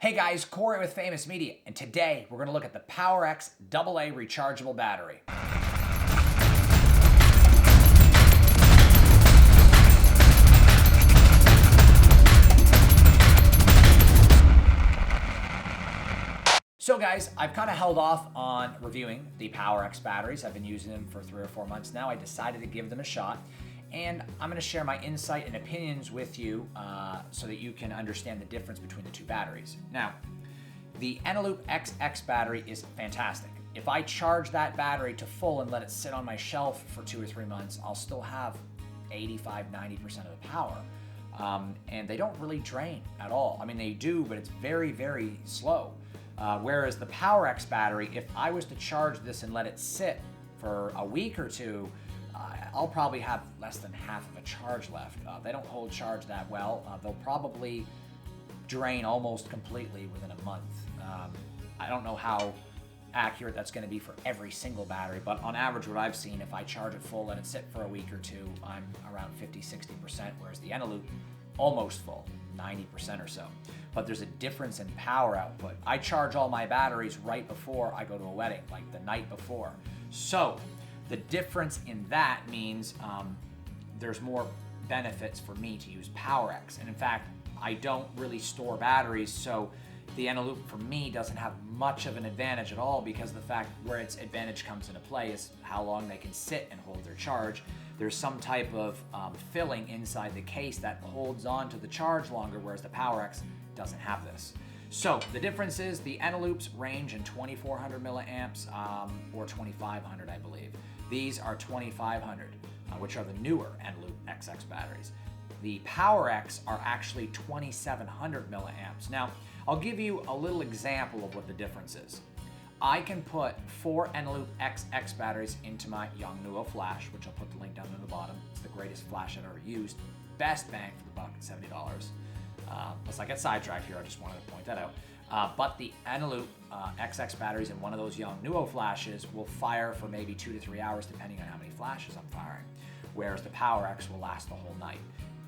Hey guys, Corey with Faymus Media, and today we're going to look at the Powerex AA Rechargeable Battery. So guys, I've kind of held off on reviewing the Powerex batteries. I've been using them for 3 or 4 months now. I decided to give them a shot, and I'm going to share my insight and opinions with you so that you can understand the difference between the two batteries. Now, the Eneloop XX battery is fantastic. If I charge that battery to full and let it sit on my shelf for 2 or 3 months, I'll still have 85–90% of the power. And they don't really drain at all. I mean, they do, but it's very, very slow. Whereas the Powerex battery, if I was to charge this and let it sit for a week or two, I'll probably have less than half of a charge left. They don't hold charge that well. They'll probably drain almost completely within a month. I don't know how accurate that's going to be for every single battery, but on average what I've seen, if I charge it full, let it sit for a week or two, I'm around 50–60%, whereas the Eneloop, almost full, 90% or so. But there's a difference in power output. I charge all my batteries right before I go to a wedding, like the night before. So the difference in that means there's more benefits for me to use Powerex. And in fact, I don't really store batteries, so the Eneloop for me doesn't have much of an advantage at all, because the fact where its advantage comes into play is how long they can sit and hold their charge. There's some type of filling inside the case that holds on to the charge longer, whereas the Powerex doesn't have this. So the difference is the Eneloops range in 2400 milliamps or 2500, I believe. These are 2500, which are the newer Eneloop XX batteries. The Powerex are actually 2700 milliamps. Now, I'll give you a little example of what the difference is. I can put 4 Eneloop XX batteries into my Young Nuo flash, which I'll put the link down in the bottom. It's the greatest flash I've ever used. Best bang for the buck at $70. Let's not get sidetracked here, I just wanted to point that out. But the Eneloop XX batteries in one of those Young Nuo flashes will fire for maybe 2 to 3 hours, depending on how many flashes I'm firing, whereas the Powerex will last the whole night.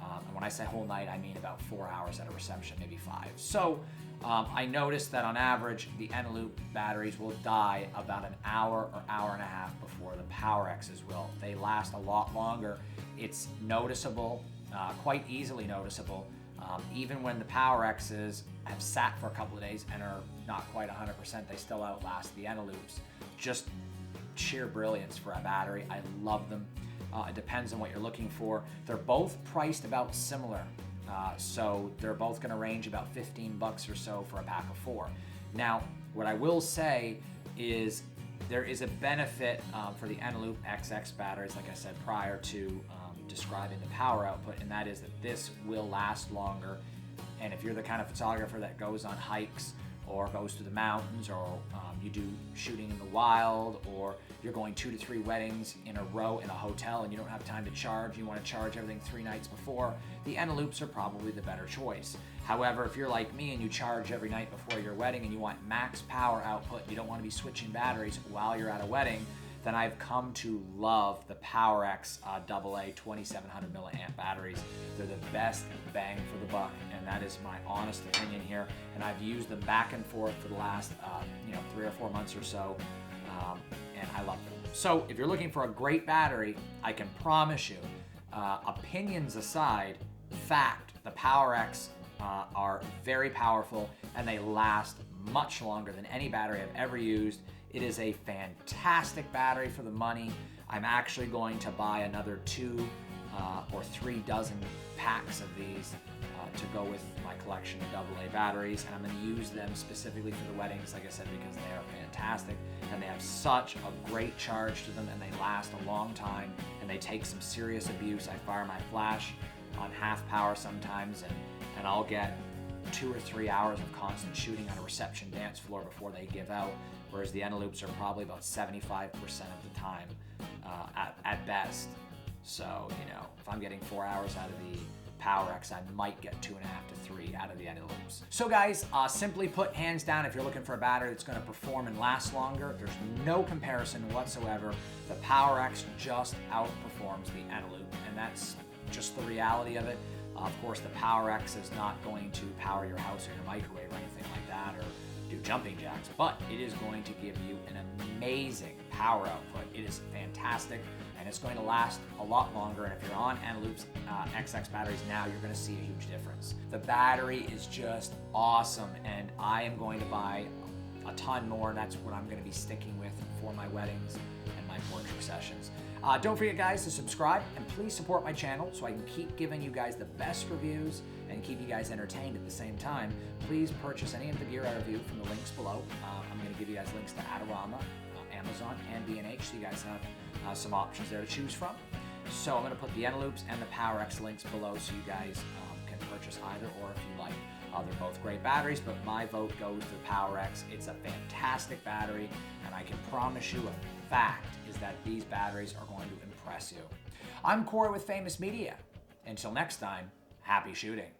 And when I say whole night, I mean about 4 hours at a reception, maybe 5. So I noticed that on average, the Eneloop batteries will die about an hour or hour and a half before the Powerexes will. They last a lot longer. It's noticeable, quite easily noticeable. Even when the Powerexes have sat for a couple of days and are not quite 100%, they still outlast the Eneloops. Just sheer brilliance for a battery. I love them. It depends on what you're looking for. They're both priced about similar. So they're both going to range about 15 bucks or so for a pack of 4. Now, what I will say is there is a benefit for the Eneloop XX batteries, like I said prior to describing the power output, and that is that this will last longer. And if you're the kind of photographer that goes on hikes or goes to the mountains, or you do shooting in the wild, or you're going 2 to 3 weddings in a row in a hotel and you don't have time to charge, you want to charge everything 3 nights before, the Eneloops are probably the better choice. However, if you're like me and you charge every night before your wedding and you want max power output, you don't want to be switching batteries while you're at a wedding, then I've come to love the Powerex AA 2700 milliamp batteries. They're the best bang for the buck, and that is my honest opinion here. And I've used them back and forth for the last 3 or 4 months or so, and I love them. So if you're looking for a great battery, I can promise you, opinions aside, fact, the Powerex are very powerful and they last much longer than any battery I've ever used. It is a fantastic battery for the money. I'm actually going to buy another 2 or 3 dozen packs of these to go with my collection of AA batteries, and I'm going to use them specifically for the weddings, like I said, because they are fantastic and they have such a great charge to them, and they last a long time, and they take some serious abuse. I fire my flash on half power sometimes, and I'll get 2 or 3 hours of constant shooting on a reception dance floor before they give out, whereas the Eneloops are probably about 75% of the time at best. So, if I'm getting 4 hours out of the Powerex, I might get 2.5 to 3 out of the Eneloops. So guys, simply put, hands down, if you're looking for a battery that's going to perform and last longer, there's no comparison whatsoever. The Powerex just outperforms the Eneloop, and that's just the reality of it. Of course, the Powerex is not going to power your house or your microwave or anything like that. jumping jacks, but it is going to give you an amazing power output. It is fantastic, and it's going to last a lot longer. And if you're on Eneloop's XX batteries now, you're going to see a huge difference. The battery is just awesome, and I am going to buy a ton more. That's what I'm going to be sticking with for my weddings and my portrait sessions. Don't forget, guys, to subscribe, and please support my channel so I can keep giving you guys the best reviews and keep you guys entertained at the same time. Please purchase any of the gear I review from the links below. I'm going to give you guys links to Adorama, Amazon, and B&H, so you guys have some options there to choose from. So I'm going to put the Eneloops and the Powerex links below so you guys can purchase either, or if you like. They're both great batteries, but my vote goes to the Powerex. It's a fantastic battery, and I can promise you a fact is that these batteries are going to impress you. I'm Corey with Faymus Media. Until next time, happy shooting.